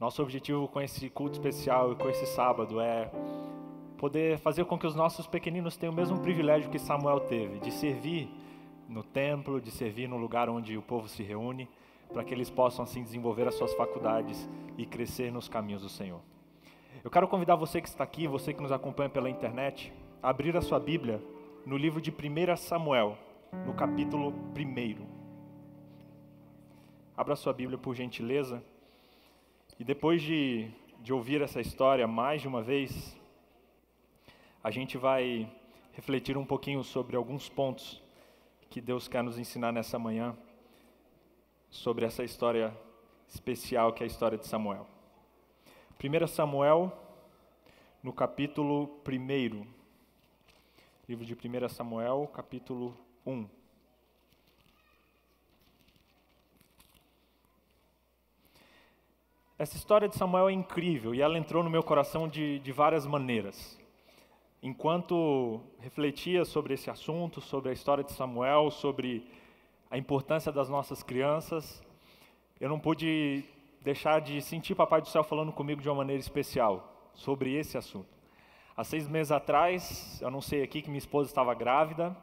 Nosso objetivo com esse culto especial e com esse sábado é poder fazer com que os nossos pequeninos tenham o mesmo privilégio que Samuel teve, de servir no templo, de servir no lugar onde o povo se reúne, para que eles possam assim desenvolver as suas faculdades e crescer nos caminhos do Senhor. Eu quero convidar você que está aqui, você que nos acompanha pela internet, a abrir a sua Bíblia no livro de 1 Samuel, no capítulo 1. Abra a sua Bíblia por gentileza. E depois de ouvir essa história mais de uma vez, a gente vai refletir um pouquinho sobre alguns pontos que Deus quer nos ensinar nessa manhã, sobre essa história especial que é a história de Samuel. 1 Samuel, no capítulo 1. Livro de 1 Samuel, capítulo 1. Essa história de Samuel é incrível e ela entrou no meu coração de várias maneiras. Enquanto refletia sobre esse assunto, sobre a história de Samuel, sobre a importância das nossas crianças, eu não pude deixar de sentir Papai do Céu falando comigo de uma maneira especial sobre esse assunto. Há 6 meses atrás, eu anunciei aqui que minha esposa estava grávida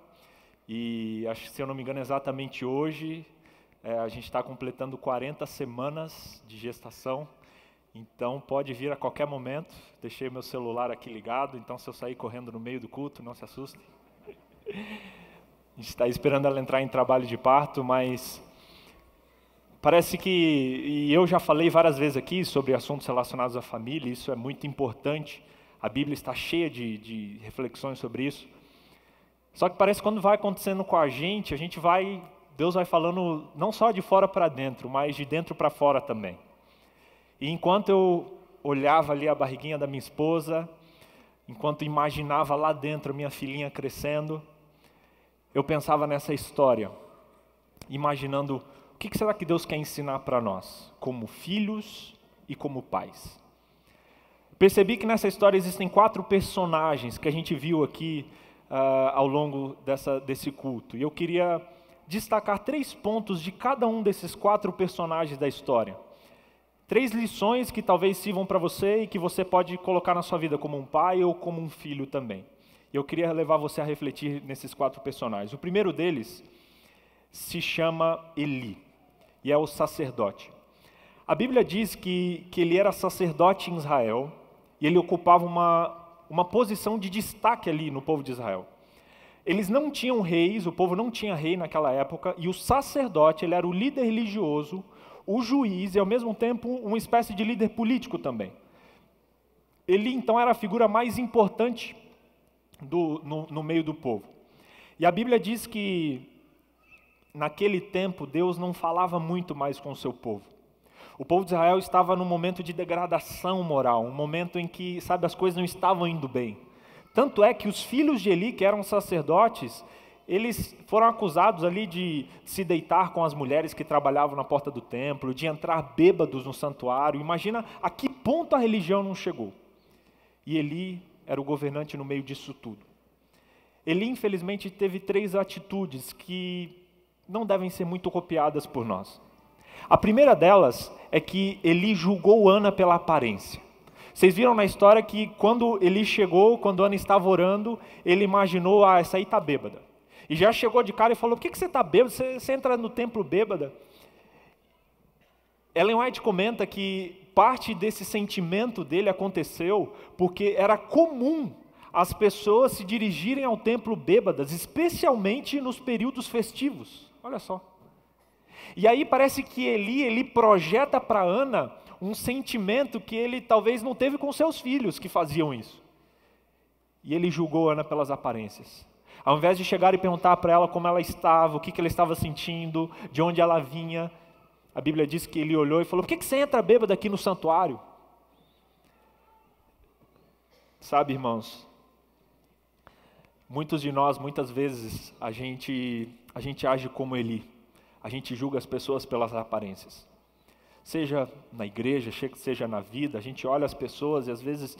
e, se eu não me engano, exatamente hoje, a gente está completando 40 semanas de gestação, então pode vir a qualquer momento. Deixei meu celular aqui ligado, então se eu sair correndo no meio do culto, não se assustem. A gente está esperando ela entrar em trabalho de parto, mas parece que, e eu já falei várias vezes aqui sobre assuntos relacionados à família, isso é muito importante, a Bíblia está cheia de reflexões sobre isso, só que parece que quando vai acontecendo com a gente Deus vai falando não só de fora para dentro, mas de dentro para fora também. E enquanto eu olhava ali a barriguinha da minha esposa, enquanto imaginava lá dentro a minha filhinha crescendo, eu pensava nessa história, imaginando o que será que Deus quer ensinar para nós, como filhos e como pais. Percebi que nessa história existem 4 personagens que a gente viu aqui ao longo desse culto. E eu queria destacar 3 pontos de cada um desses 4 personagens da história. 3 lições que talvez sirvam para você e que você pode colocar na sua vida como um pai ou como um filho também. E eu queria levar você a refletir nesses 4 personagens. O primeiro deles se chama Eli, e é o sacerdote. A Bíblia diz que ele era sacerdote em Israel, e ele ocupava uma posição de destaque ali no povo de Israel. Eles não tinham reis, o povo não tinha rei naquela época, e o sacerdote, ele era o líder religioso, o juiz e ao mesmo tempo uma espécie de líder político também. Ele então era a figura mais importante no meio do povo. E a Bíblia diz que naquele tempo Deus não falava muito mais com o seu povo. O povo de Israel estava num momento de degradação moral, um momento em que, as coisas não estavam indo bem. Tanto é que os filhos de Eli, que eram sacerdotes, eles foram acusados ali de se deitar com as mulheres que trabalhavam na porta do templo, de entrar bêbados no santuário. Imagina a que ponto a religião não chegou. E Eli era o governante no meio disso tudo. Eli, infelizmente, teve 3 atitudes que não devem ser muito copiadas por nós. A primeira delas é que Eli julgou Ana pela aparência. Vocês viram na história que quando Eli chegou, quando Ana estava orando, ele imaginou, essa aí está bêbada. E já chegou de cara e falou, por que você está bêbada? Você entra no templo bêbada? Ellen White comenta que parte desse sentimento dele aconteceu porque era comum as pessoas se dirigirem ao templo bêbadas, especialmente nos períodos festivos. Olha só. E aí parece que Eli projeta para Ana um sentimento que ele talvez não teve com seus filhos que faziam isso. E ele julgou Ana pelas aparências. Ao invés de chegar e perguntar para ela como ela estava, o que ela estava sentindo, de onde ela vinha, a Bíblia diz que ele olhou e falou, por que você entra bêbada aqui no santuário? Sabe, irmãos, muitos de nós, muitas vezes, a gente age como Eli. A gente julga as pessoas pelas aparências. Seja na igreja, seja na vida, a gente olha as pessoas e às vezes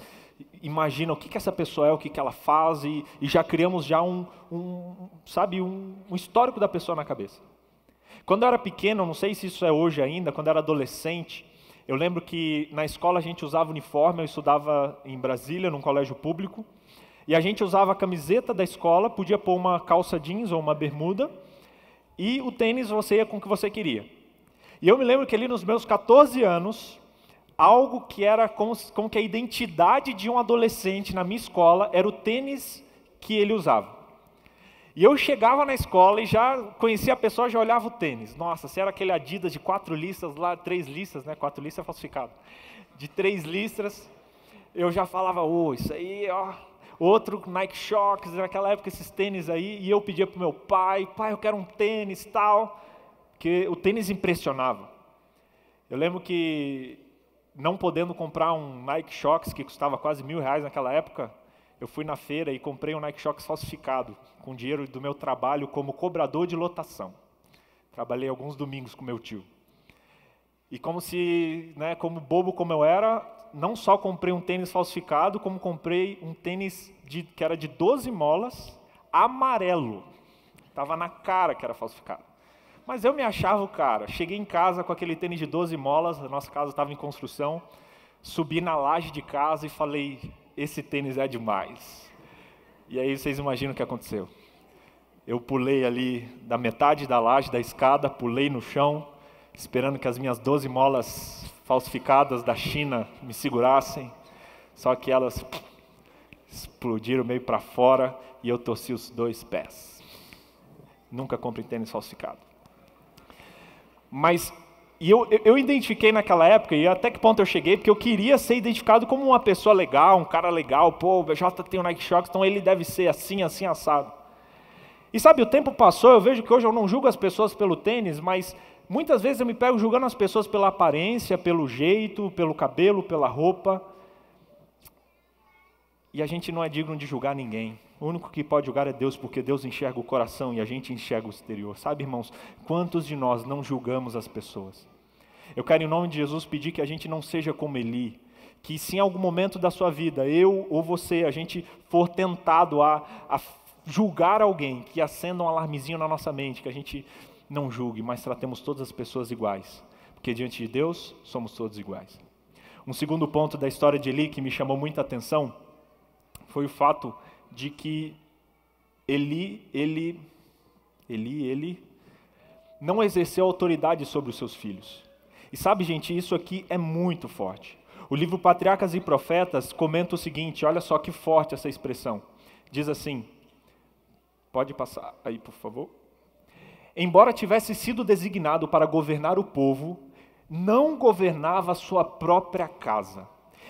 imagina o que essa pessoa é, o que ela faz e já criamos já um histórico da pessoa na cabeça. Quando eu era pequeno, não sei se isso é hoje ainda, quando eu era adolescente, Eu lembro que na escola a gente usava uniforme, eu estudava em Brasília, num colégio público, e a gente usava a camiseta da escola, podia pôr uma calça jeans ou uma bermuda, e o tênis você ia com o que você queria. E eu me lembro que ali nos meus 14 anos, algo que era como que a identidade de um adolescente na minha escola era o tênis que ele usava. E eu chegava na escola e já conhecia a pessoa, já olhava o tênis. Nossa, se era aquele Adidas de 4 listras, lá 3 listras, né? 4 listras é falsificado. De 3 listras, eu já falava, isso aí, ó. Outro Nike Shox, naquela época esses tênis aí, e eu pedia pro meu pai, eu quero um tênis tal, que o tênis impressionava. Eu lembro que, não podendo comprar um Nike Shox, que custava quase R$1.000 naquela época, eu fui na feira e comprei um Nike Shox falsificado, com dinheiro do meu trabalho como cobrador de lotação. Trabalhei alguns domingos com meu tio. E como bobo como eu era, não só comprei um tênis falsificado, como comprei um tênis que era de 12 molas, amarelo. Estava na cara que era falsificado. Mas eu me achava o cara. Cheguei em casa com aquele tênis de 12 molas, a nossa casa estava em construção, subi na laje de casa e falei, esse tênis é demais. E aí vocês imaginam o que aconteceu. Eu pulei ali da metade da laje, da escada, pulei no chão, esperando que as minhas 12 molas falsificadas da China me segurassem. Só que elas explodiram meio para fora e eu torci os 2 pés. Nunca comprei tênis falsificado. Mas eu identifiquei naquela época, e até que ponto eu cheguei, porque eu queria ser identificado como uma pessoa legal, um cara legal. Pô, o BJ tem o Nike Shox, então ele deve ser assim, assim, assado. E sabe, o tempo passou, eu vejo que hoje eu não julgo as pessoas pelo tênis, mas muitas vezes eu me pego julgando as pessoas pela aparência, pelo jeito, pelo cabelo, pela roupa. E a gente não é digno de julgar ninguém. O único que pode julgar é Deus, porque Deus enxerga o coração e a gente enxerga o exterior. Sabe, irmãos, quantos de nós não julgamos as pessoas? Eu quero, em nome de Jesus, pedir que a gente não seja como Eli, que se em algum momento da sua vida, eu ou você, a gente for tentado a julgar alguém, que acenda um alarmezinho na nossa mente, que a gente não julgue, mas tratemos todas as pessoas iguais, porque diante de Deus somos todos iguais. Um segundo ponto da história de Eli que me chamou muita atenção foi o fato de que Eli não exerceu autoridade sobre os seus filhos. E sabe, gente, isso aqui é muito forte. O livro Patriarcas e Profetas comenta o seguinte, olha só que forte essa expressão. Diz assim, pode passar aí, por favor. Embora tivesse sido designado para governar o povo, não governava a sua própria casa.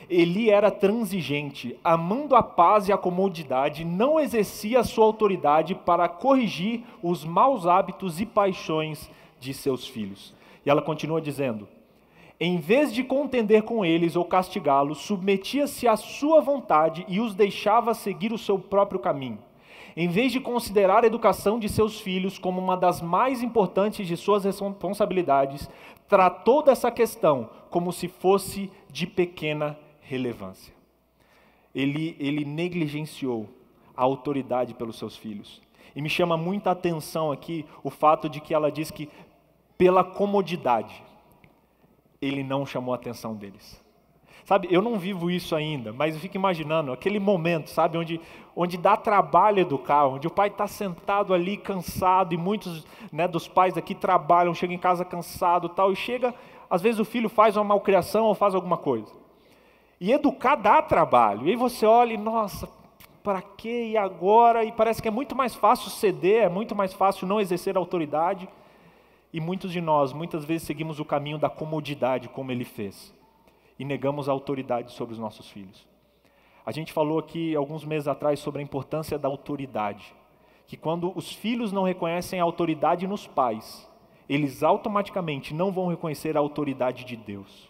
Eli era transigente, amando a paz e a comodidade, não exercia a sua autoridade para corrigir os maus hábitos e paixões de seus filhos. E ela continua dizendo, em vez de contender com eles ou castigá-los, submetia-se à sua vontade e os deixava seguir o seu próprio caminho. Em vez de considerar a educação de seus filhos como uma das mais importantes de suas responsabilidades, tratou dessa questão como se fosse de pequena relevância. Ele negligenciou a autoridade pelos seus filhos. E me chama muita atenção aqui o fato de que ela diz que, pela comodidade, ele não chamou a atenção deles. Sabe, eu não vivo isso ainda, mas eu fico imaginando aquele momento, sabe, onde dá trabalho educar, onde o pai está sentado ali cansado, e muitos dos pais aqui trabalham, chegam em casa cansado tal, e chega, às vezes o filho faz uma malcriação ou faz alguma coisa. E educar dá trabalho, e aí você olha e, nossa, para quê? E agora? E parece que é muito mais fácil ceder, é muito mais fácil não exercer a autoridade, e muitos de nós, muitas vezes seguimos o caminho da comodidade, como ele fez, e negamos a autoridade sobre os nossos filhos. A gente falou aqui, alguns meses atrás, sobre a importância da autoridade, que quando os filhos não reconhecem a autoridade nos pais, eles automaticamente não vão reconhecer a autoridade de Deus.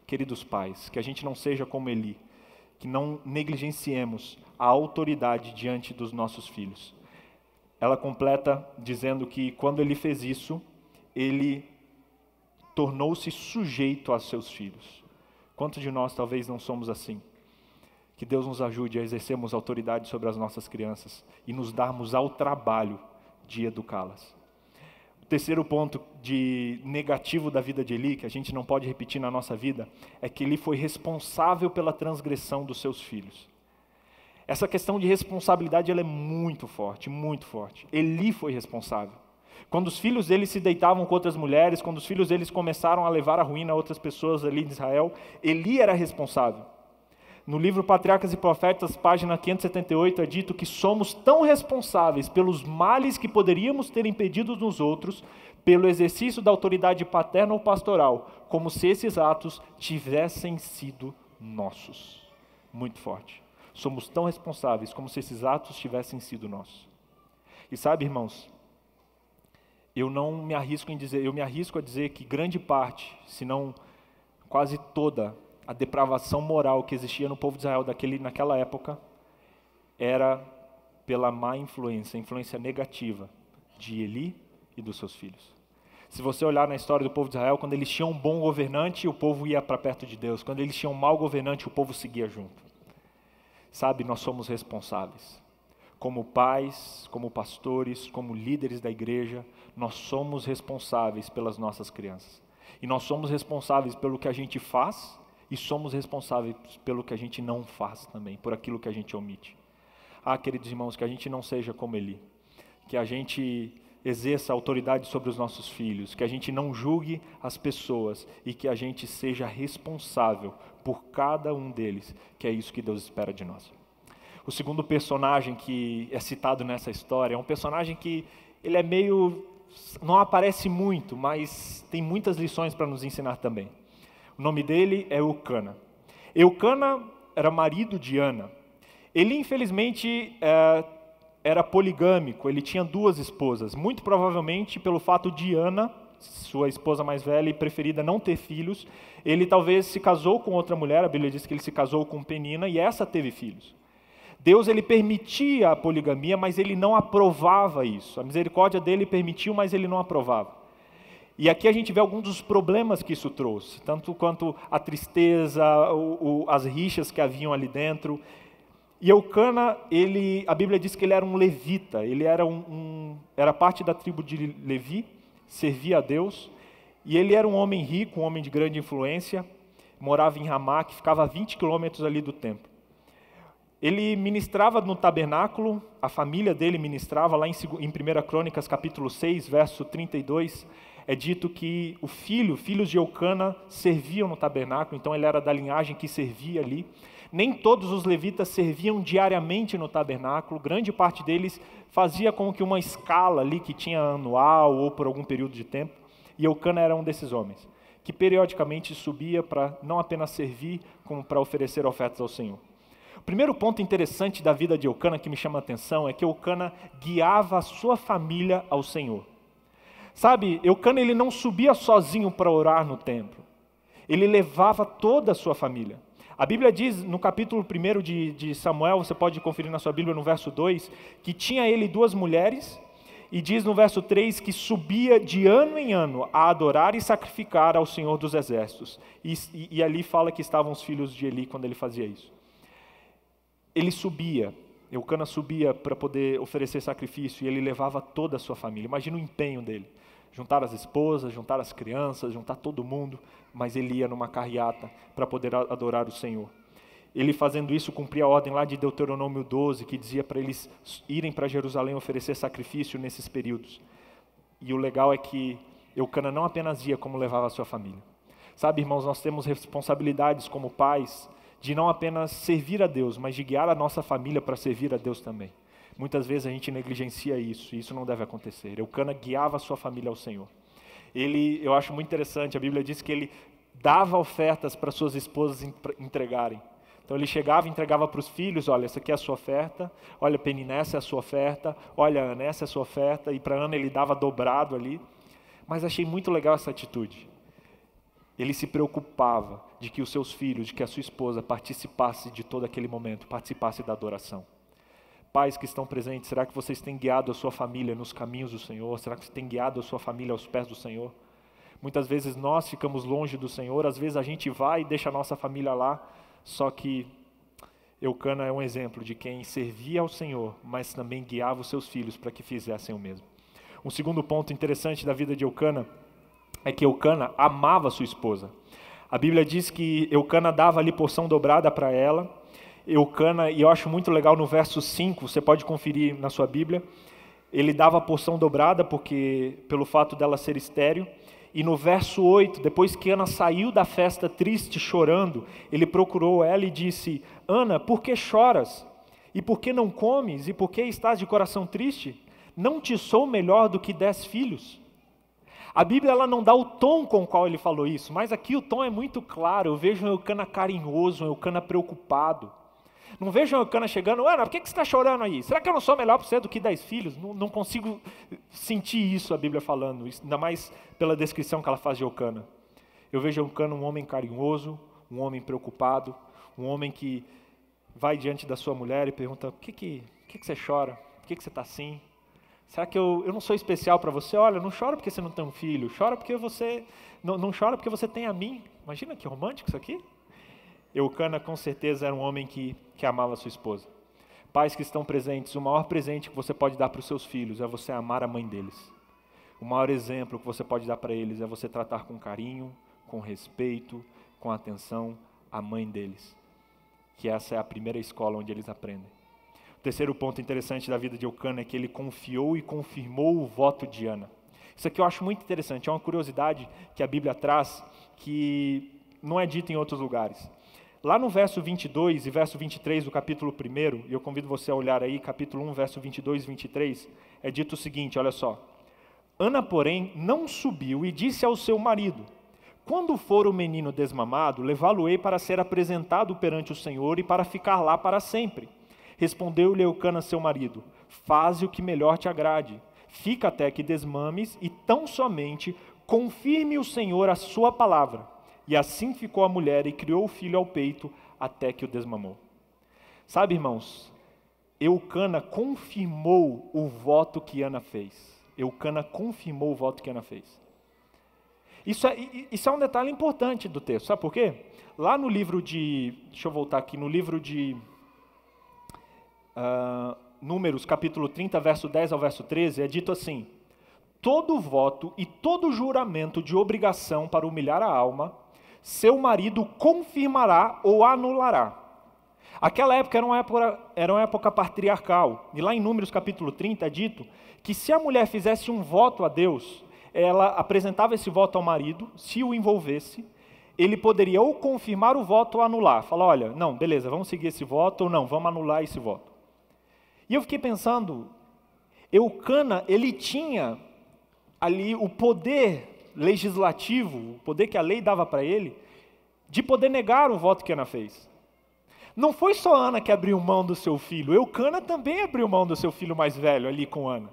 Queridos pais, que a gente não seja como Eli, que não negligenciemos a autoridade diante dos nossos filhos. Ela completa dizendo que quando ele fez isso, ele tornou-se sujeito a seus filhos. Quantos de nós talvez não somos assim? Que Deus nos ajude a exercermos autoridade sobre as nossas crianças e nos darmos ao trabalho de educá-las. terceiro ponto de negativo da vida de Eli, que a gente não pode repetir na nossa vida, é que ele foi responsável pela transgressão dos seus filhos. Essa questão de responsabilidade ela é muito forte, muito forte. Eli foi responsável. Quando os filhos dele se deitavam com outras mulheres, quando os filhos deles começaram a levar a ruína a outras pessoas ali em Israel, Eli era responsável. No livro Patriarcas e Profetas, página 578, é dito que somos tão responsáveis pelos males que poderíamos ter impedido nos outros, pelo exercício da autoridade paterna ou pastoral, como se esses atos tivessem sido nossos. Muito forte. Somos tão responsáveis como se esses atos tivessem sido nossos. E sabe, irmãos, eu me arrisco a dizer que grande parte, se não quase toda, a depravação moral que existia no povo de Israel naquela época era pela má influência, a influência negativa de Eli e dos seus filhos. Se você olhar na história do povo de Israel, quando eles tinham um bom governante, o povo ia para perto de Deus. Quando eles tinham um mau governante, o povo seguia junto. Sabe, nós somos responsáveis. Como pais, como pastores, como líderes da igreja, nós somos responsáveis pelas nossas crianças. E nós somos responsáveis pelo que a gente faz e somos responsáveis pelo que a gente não faz também, por aquilo que a gente omite. Queridos irmãos, que a gente não seja como Eli, que a gente exerça autoridade sobre os nossos filhos, que a gente não julgue as pessoas e que a gente seja responsável por cada um deles, que é isso que Deus espera de nós. O segundo personagem que é citado nessa história é um personagem que ele é não aparece muito, mas tem muitas lições para nos ensinar também. O nome dele é Eucana. Eucana era marido de Ana. Ele, infelizmente, era poligâmico, ele tinha 2 esposas, muito provavelmente pelo fato de Ana, sua esposa mais velha e preferida, não ter filhos, ele talvez se casou com outra mulher, a Bíblia diz que ele se casou com Penina e essa teve filhos. Deus ele permitia a poligamia, mas ele não aprovava isso. A misericórdia dele permitiu, mas ele não aprovava. E aqui a gente vê alguns dos problemas que isso trouxe, tanto quanto a tristeza, as rixas que haviam ali dentro. E Eucana, a Bíblia diz que ele era um levita, ele era parte da tribo de Levi, servia a Deus, e ele era um homem rico, um homem de grande influência, morava em Ramá, que ficava a 20 quilômetros ali do templo. Ele ministrava no tabernáculo, a família dele ministrava, lá em 1 Crônicas capítulo 6, verso 32, é dito que filhos de Eucana serviam no tabernáculo, então ele era da linhagem que servia ali. Nem todos os levitas serviam diariamente no tabernáculo, grande parte deles fazia como que uma escala ali que tinha anual ou por algum período de tempo, e Eucana era um desses homens, que periodicamente subia para não apenas servir, como para oferecer ofertas ao Senhor. O primeiro ponto interessante da vida de Eucana que me chama a atenção é que Eucana guiava a sua família ao Senhor. Sabe, Eucana ele não subia sozinho para orar no templo, ele levava toda a sua família. A Bíblia diz no capítulo 1 de Samuel, você pode conferir na sua Bíblia no verso 2, que tinha ele 2 mulheres, e diz no verso 3 que subia de ano em ano a adorar e sacrificar ao Senhor dos Exércitos. E ali fala que estavam os filhos de Eli quando ele fazia isso. Eucana subia para poder oferecer sacrifício e ele levava toda a sua família. Imagina o empenho dele. Juntar as esposas, juntar as crianças, juntar todo mundo, mas ele ia numa carreata para poder adorar o Senhor. Ele fazendo isso cumpria a ordem lá de Deuteronômio 12, que dizia para eles irem para Jerusalém oferecer sacrifício nesses períodos. E o legal é que Eucana não apenas ia, como levava a sua família. Sabe, irmãos, nós temos responsabilidades como pais de não apenas servir a Deus, mas de guiar a nossa família para servir a Deus também. Muitas vezes a gente negligencia isso, e isso não deve acontecer. Eucana guiava a sua família ao Senhor. Eu acho muito interessante, a Bíblia diz que ele dava ofertas para suas esposas entregarem. Então ele chegava e entregava para os filhos, olha, essa aqui é a sua oferta, olha, Penina, essa é a sua oferta, olha, Ana, essa é a sua oferta, e para Ana ele dava dobrado ali. Mas achei muito legal essa atitude. Ele se preocupava de que os seus filhos, de que a sua esposa participasse de todo aquele momento, participasse da adoração. Pais que estão presentes, será que vocês têm guiado a sua família nos caminhos do Senhor? Será que você tem guiado a sua família aos pés do Senhor? Muitas vezes nós ficamos longe do Senhor, às vezes a gente vai e deixa a nossa família lá, só que Eucana é um exemplo de quem servia ao Senhor, mas também guiava os seus filhos para que fizessem o mesmo. Um segundo ponto interessante da vida de Eucana é que Eucana amava sua esposa. A Bíblia diz que Eucana dava ali porção dobrada para ela. Eucana, e eu acho muito legal no verso 5, você pode conferir na sua Bíblia, ele dava a porção dobrada pelo fato dela ser estéril. E no verso 8, depois que Ana saiu da festa triste, chorando, ele procurou ela e disse: Ana, por que choras? E por que não comes? E por que estás de coração triste? Não te sou melhor do que 10 filhos? A Bíblia ela não dá o tom com o qual ele falou isso, mas aqui o tom é muito claro. Eu vejo um Eucana carinhoso, um Eucana preocupado. Não vejo um Eucana chegando: Ana, por que você está chorando aí? Será que eu não sou melhor para você do que 10 filhos? Não consigo sentir isso a Bíblia falando, ainda mais pela descrição que ela faz de Eucana. Eu vejo Eucana um homem carinhoso, um homem preocupado, um homem que vai diante da sua mulher e pergunta: por que você chora? Por que você está assim? Será que eu não sou especial para você? Olha, não chora porque você não tem um filho, chora porque você não chora porque você tem a mim. Imagina que romântico isso aqui. Eucana com certeza era um homem que amava a sua esposa. Pais que estão presentes, o maior presente que você pode dar para os seus filhos é você amar a mãe deles. O maior exemplo que você pode dar para eles é você tratar com carinho, com respeito, com atenção a mãe deles. Que essa é a primeira escola onde eles aprendem. O terceiro ponto interessante da vida de Eucana é que ele confiou e confirmou o voto de Ana. Isso aqui eu acho muito interessante, é uma curiosidade que a Bíblia traz que não é dita em outros lugares. Lá no verso 22 e verso 23 do capítulo 1, e eu convido você a olhar aí, capítulo 1, verso 22 e 23, é dito o seguinte, olha só. Ana, porém, não subiu e disse ao seu marido: quando for o menino desmamado, levá-lo-ei para ser apresentado perante o Senhor e para ficar lá para sempre. Respondeu-lhe Eucana, seu marido: faze o que melhor te agrade. Fica até que desmames e tão somente confirme o Senhor a sua palavra. E assim ficou a mulher e criou o filho ao peito até que o desmamou. Sabe, irmãos, Eucana confirmou o voto que Ana fez. Eucana confirmou o voto que Ana fez. Isso é um detalhe importante do texto, sabe por quê? Lá no livro de, deixa eu voltar aqui, no livro de Números, capítulo 30, verso 10 ao verso 13, é dito assim: todo voto e todo juramento de obrigação para humilhar a alma, seu marido confirmará ou anulará. Aquela época era uma época patriarcal, e lá em Números capítulo 30 é dito que se a mulher fizesse um voto a Deus, ela apresentava esse voto ao marido, se o envolvesse, ele poderia ou confirmar o voto ou anular. Falar: olha, não, beleza, vamos seguir esse voto, ou não, vamos anular esse voto. E eu fiquei pensando, Eucana, ele tinha ali o poder legislativo, o poder que a lei dava para ele, de poder negar o voto que Ana fez. Não foi só Ana que abriu mão do seu filho, Eucana também abriu mão do seu filho mais velho ali com Ana.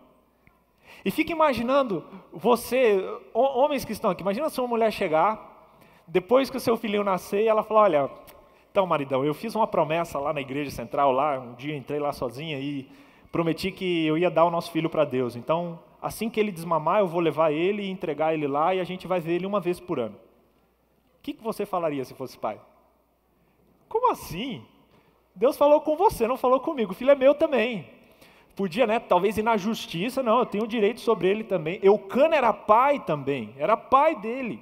E fica imaginando você, homens que estão aqui, imagina se uma mulher chegar, depois que o seu filhinho nascer, e ela falar: olha, então maridão, eu fiz uma promessa lá na igreja central, lá, um dia entrei lá sozinha e prometi que eu ia dar o nosso filho para Deus. Então, assim que ele desmamar, eu vou levar ele e entregar ele lá e a gente vai ver ele uma vez por ano. O que você falaria se fosse pai? Como assim? Deus falou com você, não falou comigo, o filho é meu também. Podia, né, talvez ir na justiça, não, eu tenho direito sobre ele também. Eucana era pai também, era pai dele.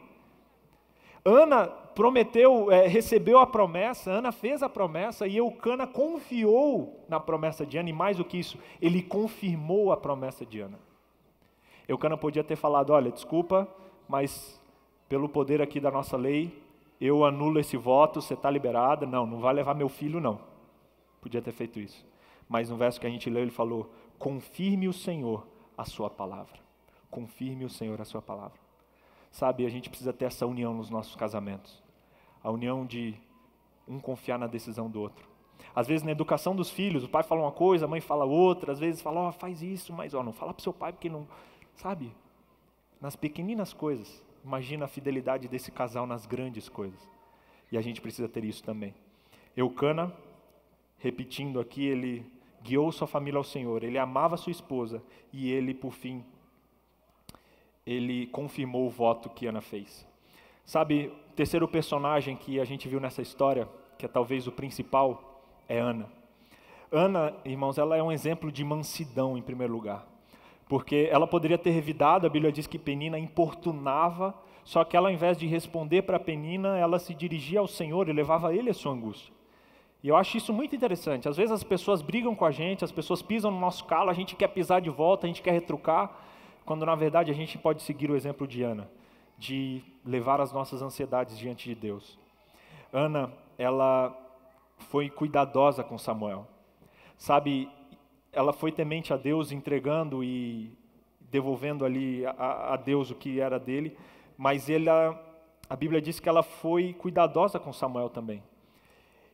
Ana prometeu, recebeu a promessa, Ana fez a promessa e Eucana confiou na promessa de Ana, e mais do que isso, ele confirmou a promessa de Ana. Eucana podia ter falado: olha, desculpa, mas pelo poder aqui da nossa lei, eu anulo esse voto, você está liberada, não vai levar meu filho não. Podia ter feito isso. Mas no verso que a gente leu, ele falou: confirme o Senhor a sua palavra. Confirme o Senhor a sua palavra. Sabe, a gente precisa ter essa união nos nossos casamentos. A união de um confiar na decisão do outro. Às vezes na educação dos filhos, o pai fala uma coisa, a mãe fala outra, às vezes fala: faz isso, mas não fala para o seu pai porque não... Sabe, nas pequeninas coisas. Imagina a fidelidade desse casal nas grandes coisas. E a gente precisa ter isso também. Eucana, repetindo aqui, ele guiou sua família ao Senhor, ele amava sua esposa e ele, por fim, ele confirmou o voto que Ana fez. Sabe, o terceiro personagem que a gente viu nessa história, que é talvez o principal, é Ana. Ana, irmãos, ela é um exemplo de mansidão em primeiro lugar. Porque ela poderia ter revidado, a Bíblia diz que Penina importunava, só que ela, ao invés de responder para Penina, ela se dirigia ao Senhor e levava a Ele a sua angústia. E eu acho isso muito interessante. Às vezes as pessoas brigam com a gente, as pessoas pisam no nosso calo, a gente quer pisar de volta, a gente quer retrucar, quando na verdade a gente pode seguir o exemplo de Ana, de levar as nossas ansiedades diante de Deus. Ana, ela foi cuidadosa com Samuel. Sabe, ela foi temente a Deus, entregando e devolvendo ali a Deus o que era dele, mas a Bíblia diz que ela foi cuidadosa com Samuel também.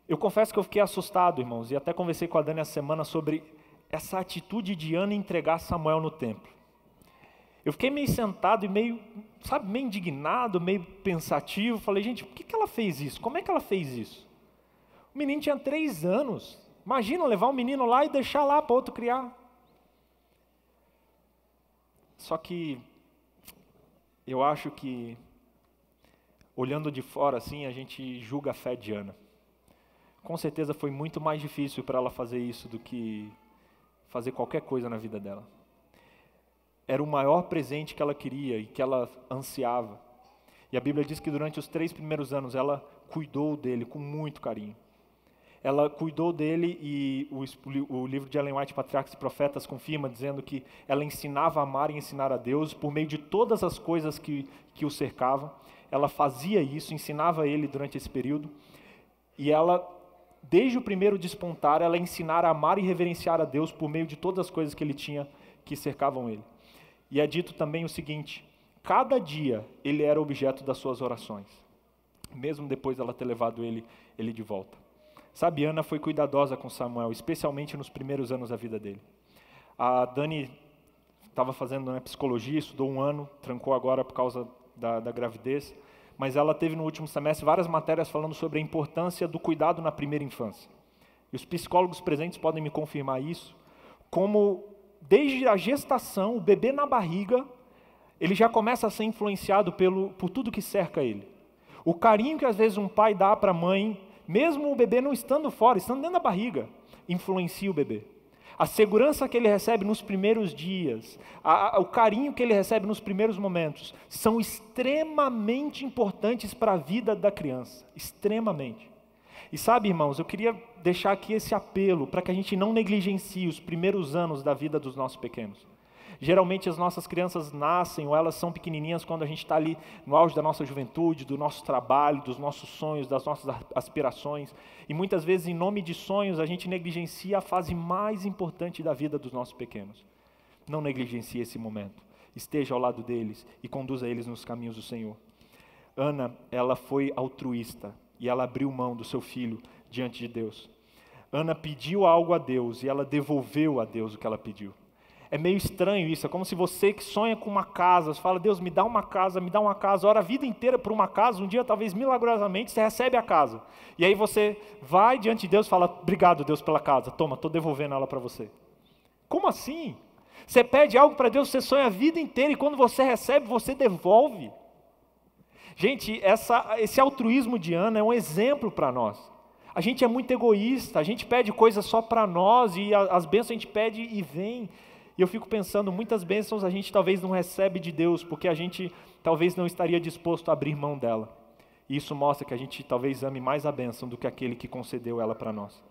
Eu confesso que eu fiquei assustado, irmãos, e até conversei com a Dani essa semana sobre essa atitude de Ana entregar Samuel no templo. Eu fiquei meio sentado e meio indignado, meio pensativo. Falei, gente, por que ela fez isso? Como é que ela fez isso? O menino tinha 3 anos. Imagina levar um menino lá e deixar lá para outro criar. Só que eu acho que, olhando de fora assim, a gente julga a fé de Ana. Com certeza foi muito mais difícil para ela fazer isso do que fazer qualquer coisa na vida dela. Era o maior presente que ela queria e que ela ansiava. E a Bíblia diz que durante os 3 primeiros anos ela cuidou dele com muito carinho. Ela cuidou dele e o livro de Ellen White, Patriarcas e Profetas, confirma, dizendo que ela ensinava a amar e ensinar a Deus por meio de todas as coisas que o cercavam. Ela fazia isso, ensinava ele durante esse período. E ela, desde o primeiro despontar, ela ensinara a amar e reverenciar a Deus por meio de todas as coisas que ele tinha que cercavam ele. E é dito também o seguinte, cada dia ele era objeto das suas orações, mesmo depois dela ter levado ele de volta. Sabe, Ana foi cuidadosa com Samuel, especialmente nos primeiros anos da vida dele. A Dani estava fazendo psicologia, estudou 1 ano, trancou agora por causa da gravidez, mas ela teve no último semestre várias matérias falando sobre a importância do cuidado na primeira infância. E os psicólogos presentes podem me confirmar isso, como desde a gestação, o bebê na barriga, ele já começa a ser influenciado por tudo que cerca ele. O carinho que às vezes um pai dá para a mãe, mesmo o bebê não estando fora, estando dentro da barriga, influencia o bebê. A segurança que ele recebe nos primeiros dias, o carinho que ele recebe nos primeiros momentos, são extremamente importantes para a vida da criança, extremamente. E sabe, irmãos, eu queria deixar aqui esse apelo para que a gente não negligencie os primeiros anos da vida dos nossos pequenos. Geralmente as nossas crianças nascem ou elas são pequenininhas quando a gente está ali no auge da nossa juventude, do nosso trabalho, dos nossos sonhos, das nossas aspirações. E muitas vezes, em nome de sonhos, a gente negligencia a fase mais importante da vida dos nossos pequenos. Não negligencie esse momento. Esteja ao lado deles e conduza eles nos caminhos do Senhor. Ana, ela foi altruísta e ela abriu mão do seu filho diante de Deus. Ana pediu algo a Deus e ela devolveu a Deus o que ela pediu. É meio estranho isso, é como se você que sonha com uma casa, você fala, Deus, me dá uma casa, ora a vida inteira por uma casa, um dia talvez milagrosamente você recebe a casa. E aí você vai diante de Deus e fala, obrigado Deus pela casa, toma, estou devolvendo ela para você. Como assim? Você pede algo para Deus, você sonha a vida inteira e quando você recebe, você devolve. Gente, esse altruísmo de Ana é um exemplo para nós. A gente é muito egoísta, a gente pede coisas só para nós e as bênçãos a gente pede e vem. E eu fico pensando, muitas bênçãos a gente talvez não recebe de Deus, porque a gente talvez não estaria disposto a abrir mão dela. E isso mostra que a gente talvez ame mais a bênção do que aquele que concedeu ela para nós.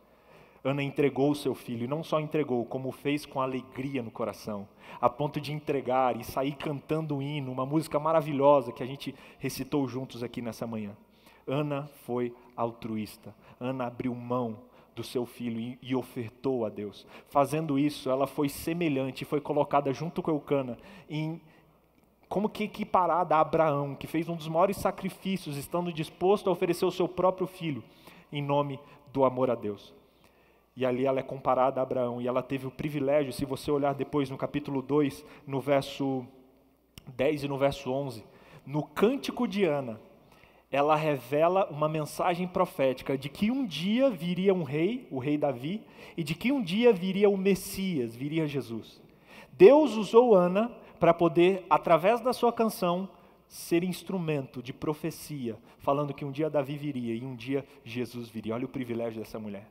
Ana entregou o seu filho, e não só entregou, como fez com alegria no coração, a ponto de entregar e sair cantando um hino, uma música maravilhosa que a gente recitou juntos aqui nessa manhã. Ana foi altruísta, Ana abriu mão do seu filho e ofertou a Deus. Fazendo isso, ela foi semelhante, foi colocada junto com Eucana, como que equiparada a Abraão, que fez um dos maiores sacrifícios, estando disposto a oferecer o seu próprio filho, em nome do amor a Deus. E ali ela é comparada a Abraão, e ela teve o privilégio, se você olhar depois no capítulo 2, no verso 10 e no verso 11, no Cântico de Ana, ela revela uma mensagem profética de que um dia viria um rei, o rei Davi, e de que um dia viria o Messias, viria Jesus. Deus usou Ana para poder, através da sua canção, ser instrumento de profecia, falando que um dia Davi viria e um dia Jesus viria. Olha o privilégio dessa mulher.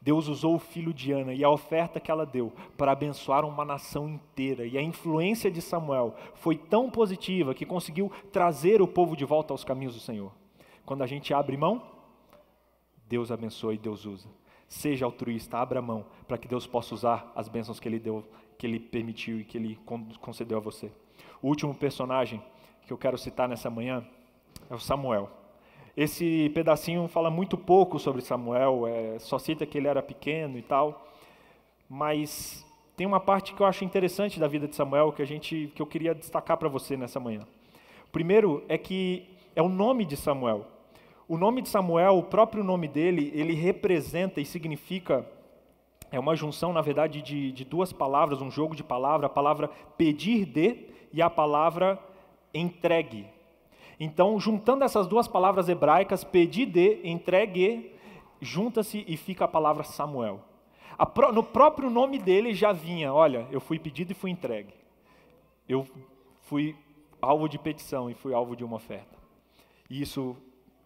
Deus usou o filho de Ana e a oferta que ela deu para abençoar uma nação inteira. E a influência de Samuel foi tão positiva que conseguiu trazer o povo de volta aos caminhos do Senhor. Quando a gente abre mão, Deus abençoa e Deus usa. Seja altruísta, abra mão para que Deus possa usar as bênçãos que Ele deu, que Ele permitiu e que Ele concedeu a você. O último personagem que eu quero citar nessa manhã é o Samuel. Esse pedacinho fala muito pouco sobre Samuel, só cita que ele era pequeno e tal, mas tem uma parte que eu acho interessante da vida de Samuel que eu queria destacar para você nessa manhã. Primeiro é que é o nome de Samuel. O nome de Samuel, o próprio nome dele, ele representa e significa, é uma junção, na verdade, de duas palavras, um jogo de palavras, a palavra pedir de e a palavra entregue. Então, juntando essas duas palavras hebraicas, pedir de, entregue, junta-se e fica a palavra Samuel. No próprio nome dele já vinha, olha, eu fui pedido e fui entregue. Eu fui alvo de petição e fui alvo de uma oferta. E isso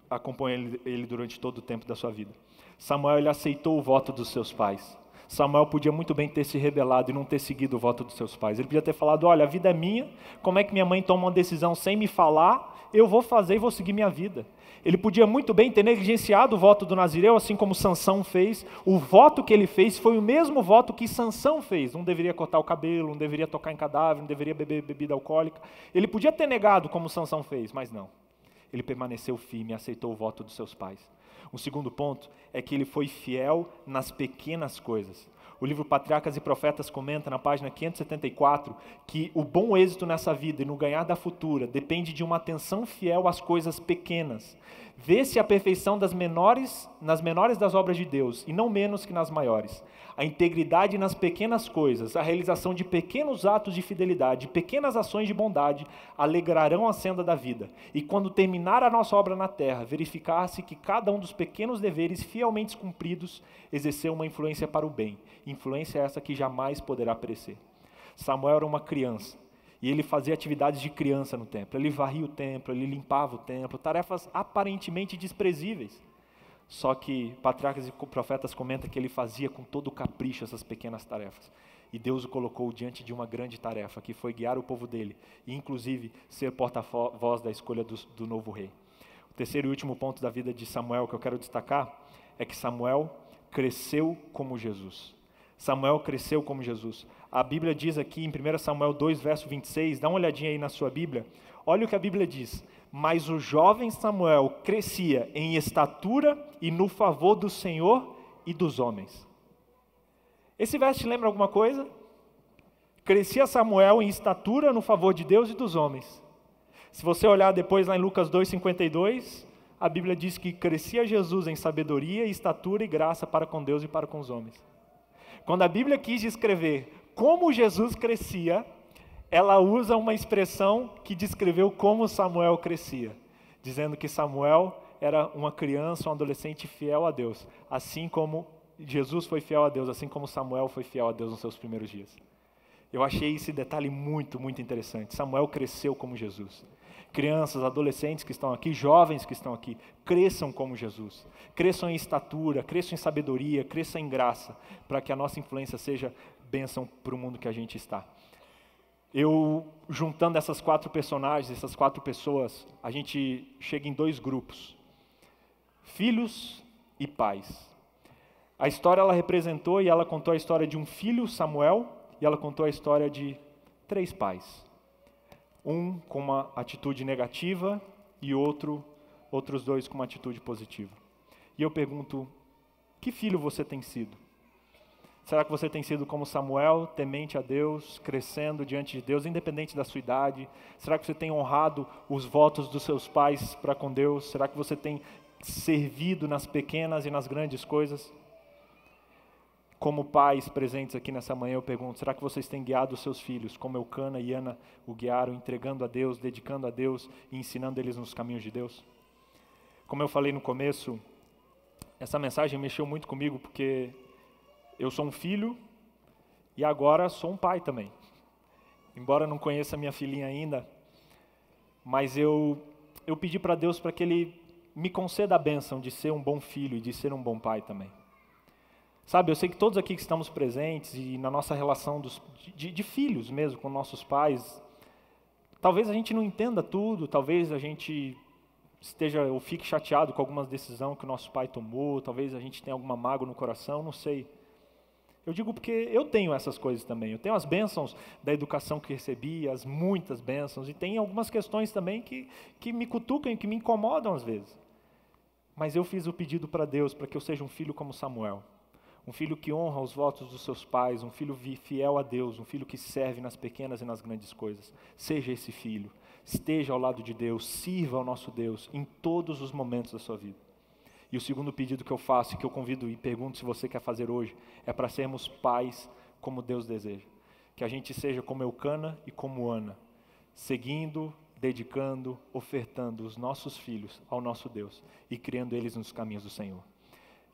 acompanha ele durante todo o tempo da sua vida. Samuel, ele aceitou o voto dos seus pais. Samuel podia muito bem ter se rebelado e não ter seguido o voto dos seus pais. Ele podia ter falado, olha, a vida é minha, como é que minha mãe toma uma decisão sem me falar, eu vou fazer e vou seguir minha vida. Ele podia muito bem ter negligenciado o voto do Nazireu, assim como Sansão fez. O voto que ele fez foi o mesmo voto que Sansão fez. Não deveria cortar o cabelo, não deveria tocar em cadáver, não deveria beber bebida alcoólica. Ele podia ter negado como Sansão fez, mas não. Ele permaneceu firme e aceitou o voto dos seus pais. Um segundo ponto é que ele foi fiel nas pequenas coisas. O livro Patriarcas e Profetas comenta na página 574 que o bom êxito nessa vida e no ganhar da futura depende de uma atenção fiel às coisas pequenas. Vê-se a perfeição nas menores das obras de Deus e não menos que nas maiores. A integridade nas pequenas coisas, a realização de pequenos atos de fidelidade, pequenas ações de bondade, alegrarão a senda da vida. E quando terminar a nossa obra na terra, verificar-se que cada um dos pequenos deveres fielmente cumpridos exerceu uma influência para o bem. Influência essa que jamais poderá perecer. Samuel era uma criança. E ele fazia atividades de criança no templo. Ele varria o templo, ele limpava o templo, tarefas aparentemente desprezíveis. Só que Patriarcas e Profetas comentam que ele fazia com todo o capricho essas pequenas tarefas. E Deus o colocou diante de uma grande tarefa, que foi guiar o povo dele, e inclusive ser porta-voz da escolha do novo rei. O terceiro e último ponto da vida de Samuel que eu quero destacar é que Samuel cresceu como Jesus. Samuel cresceu como Jesus. A Bíblia diz aqui em 1 Samuel 2, verso 26, dá uma olhadinha aí na sua Bíblia, olha o que a Bíblia diz. Mas o jovem Samuel crescia em estatura e no favor do Senhor e dos homens. Esse verso te lembra alguma coisa? Crescia Samuel em estatura no favor de Deus e dos homens. Se você olhar depois lá em Lucas 2,52, a Bíblia diz que crescia Jesus em sabedoria, estatura e graça para com Deus e para com os homens. Quando a Bíblia quis descrever como Jesus crescia, ela usa uma expressão que descreveu como Samuel crescia, dizendo que Samuel era uma criança, um adolescente fiel a Deus, assim como Jesus foi fiel a Deus, assim como Samuel foi fiel a Deus nos seus primeiros dias. Eu achei esse detalhe muito, muito interessante. Samuel cresceu como Jesus. Crianças, adolescentes que estão aqui, jovens que estão aqui, cresçam como Jesus. Cresçam em estatura, cresçam em sabedoria, cresçam em graça, para que a nossa influência seja bênção para o mundo que a gente está. Eu, juntando essas 4 personagens, essas 4 pessoas, a gente chega em 2 grupos. Filhos e pais. A história ela representou e ela contou a história de um filho, Samuel, e ela contou a história de 3 pais. Um com uma atitude negativa e outros 2 com uma atitude positiva. E eu pergunto, que filho você tem sido? Será que você tem sido como Samuel, temente a Deus, crescendo diante de Deus, independente da sua idade? Será que você tem honrado os votos dos seus pais para com Deus? Será que você tem servido nas pequenas e nas grandes coisas? Como pais presentes aqui nessa manhã, eu pergunto, será que vocês têm guiado os seus filhos, como Eucana e Ana o guiaram, entregando a Deus, dedicando a Deus e ensinando eles nos caminhos de Deus? Como eu falei no começo, essa mensagem mexeu muito comigo, porque eu sou um filho e agora sou um pai também. Embora não conheça minha filhinha ainda, mas eu pedi para Deus para que Ele me conceda a bênção de ser um bom filho e de ser um bom pai também. Sabe, eu sei que todos aqui que estamos presentes e na nossa relação de filhos mesmo com nossos pais, talvez a gente não entenda tudo, talvez a gente esteja ou fique chateado com alguma decisão que o nosso pai tomou, talvez a gente tenha alguma mágoa no coração, não sei. Eu digo porque eu tenho essas coisas também. Eu tenho as bênçãos da educação que recebi, as muitas bênçãos, e tem algumas questões também que me cutucam e que me incomodam às vezes. Mas eu fiz o pedido para Deus para que eu seja um filho como Samuel. Um filho que honra os votos dos seus pais, um filho fiel a Deus, um filho que serve nas pequenas e nas grandes coisas. Seja esse filho, esteja ao lado de Deus, sirva ao nosso Deus em todos os momentos da sua vida. E o segundo pedido que eu faço, e que eu convido e pergunto se você quer fazer hoje, é para sermos pais como Deus deseja. Que a gente seja como Eucana e como Ana, seguindo, dedicando, ofertando os nossos filhos ao nosso Deus e criando eles nos caminhos do Senhor.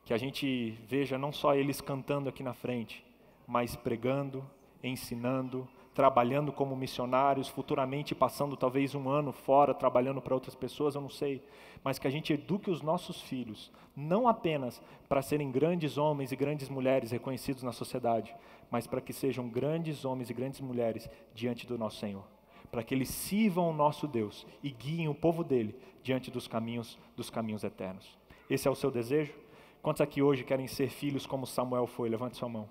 Que a gente veja não só eles cantando aqui na frente, mas pregando, ensinando, trabalhando como missionários, futuramente passando talvez um ano fora, trabalhando para outras pessoas, eu não sei. Mas que a gente eduque os nossos filhos, não apenas para serem grandes homens e grandes mulheres reconhecidos na sociedade, mas para que sejam grandes homens e grandes mulheres diante do nosso Senhor. Para que eles sirvam o nosso Deus e guiem o povo dele diante dos caminhos eternos. Esse é o seu desejo? Quantos aqui hoje querem ser filhos como Samuel foi? Levante sua mão.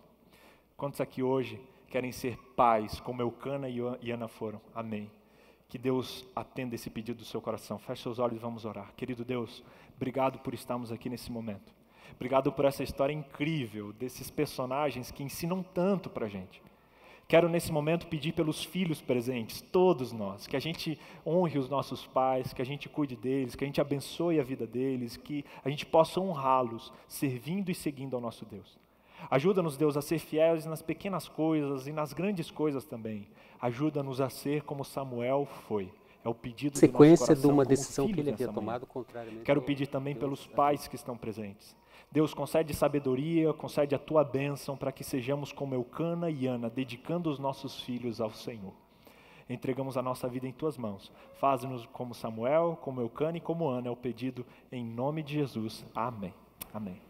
Quantos aqui hoje querem ser pais como Eucana e Ana foram? Amém. Que Deus atenda esse pedido do seu coração. Feche seus olhos e vamos orar. Querido Deus, obrigado por estarmos aqui nesse momento. Obrigado por essa história incrível desses personagens que ensinam tanto para a gente. Quero nesse momento pedir pelos filhos presentes, todos nós, que a gente honre os nossos pais, que a gente cuide deles, que a gente abençoe a vida deles, que a gente possa honrá-los, servindo e seguindo ao nosso Deus. Ajuda-nos, Deus, a ser fiéis nas pequenas coisas e nas grandes coisas também. Ajuda-nos a ser como Samuel foi. É o pedido do nosso coração. Sequência de uma decisão que ele havia tomado contrariamente. Quero pedir também pelos pais que estão presentes. Deus, concede sabedoria, concede a tua bênção para que sejamos como Eucana e Ana, dedicando os nossos filhos ao Senhor. Entregamos a nossa vida em tuas mãos. Faz-nos como Samuel, como Eucana e como Ana. É o pedido em nome de Jesus. Amém. Amém.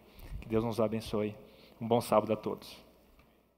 Que Deus nos abençoe. Um bom sábado a todos.